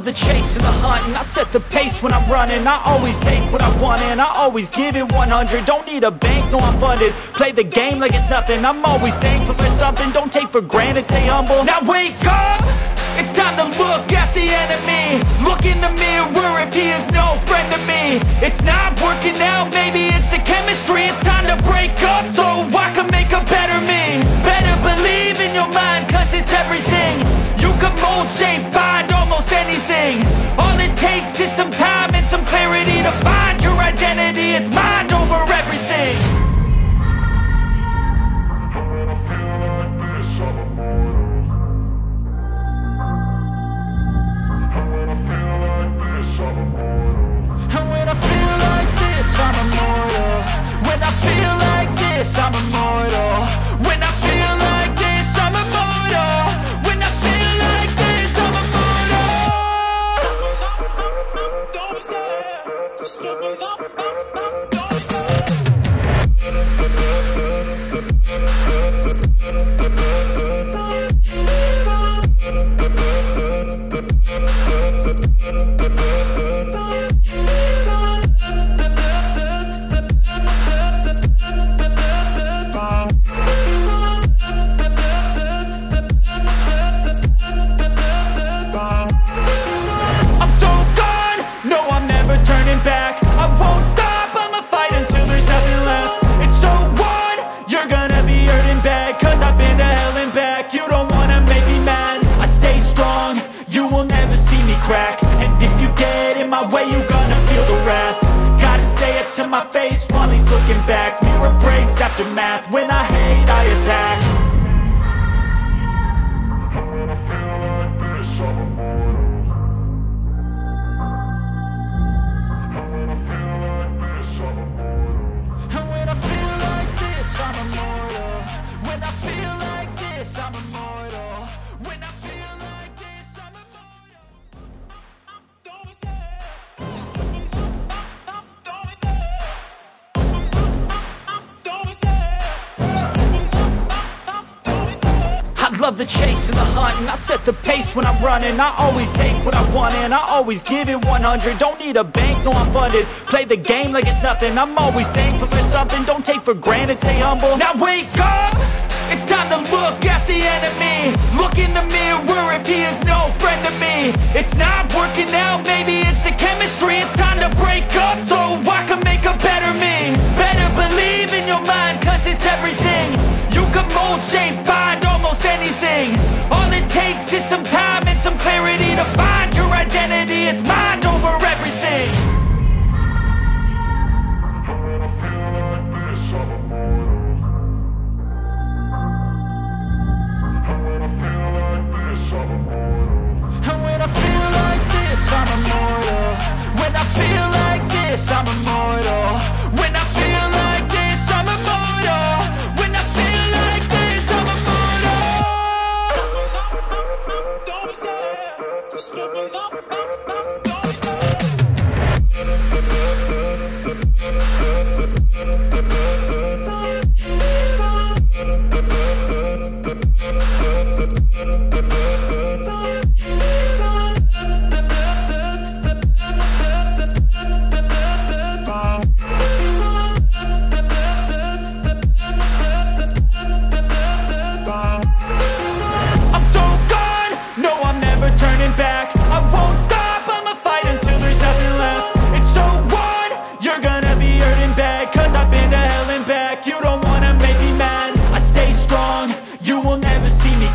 the chase and the hunt, and I set the pace when I'm running. I always take what I want and I always give it 100. Don't need a bank, no I'm funded. Play the game like it's nothing. I'm always thankful for something. Don't take for granted, stay humble. Now wake up! It's time to look at the enemy. Look in the mirror if he is no friend to me. It's not working out, maybe it's the chemistry. It's time to break up so I can make a better me. Better believe in your mind, cause it's everything. You can mold, shape, find almost anything. All it takes is some time and some clarity to find your identity. It's mind over everything. I'm immortal. When I feel like this, I'm immortal. When I feel like this, I'm immortal. When I feel like this, I'm immortal. Don't be scared. Just give it up. Don't be scared. And if you get in my way, you gonna feel the wrath. Gotta say it to my face while he's looking back. Mirror breaks after math. When I hate, I attack. When I feel like this, I'm immortal. When I feel like this, I'm immortal. When I feel like this, I'm immortal. When I feel like this, I'm immortal. When I feel like this, I'm immortal. I love the chase and the hunt, and I set the pace when I'm running. I always take what I want and I always give it 100. Don't need a bank, no I'm funded. Play the game like it's nothing. I'm always thankful for something. Don't take for granted, stay humble. Now wake up! It's time to look at the enemy. Look in the mirror if he is no friend to me. It's not working out, maybe it's the chemistry. It's time to break up so I can make a better me. Better believe in your mind, cause it's everything. You can mold, shape, find almost anything. All it takes is some time and some clarity to find your identity. It's mind over everything. When I feel like this, I'm immortal. When I feel like this, I'm immortal. When I feel like this, I'm immortal. When I feel like this, I'm immortal. When I feel like this, I'm immortal. When I feel like this, I'm immortal. Don't be scared. Just give it up. Don't be scared.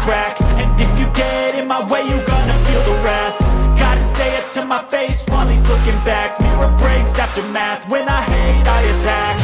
And if you get in my way, you gonna feel the wrath. Gotta say it to my face while he's looking back. Mirror breaks after math. When I hate, I attack.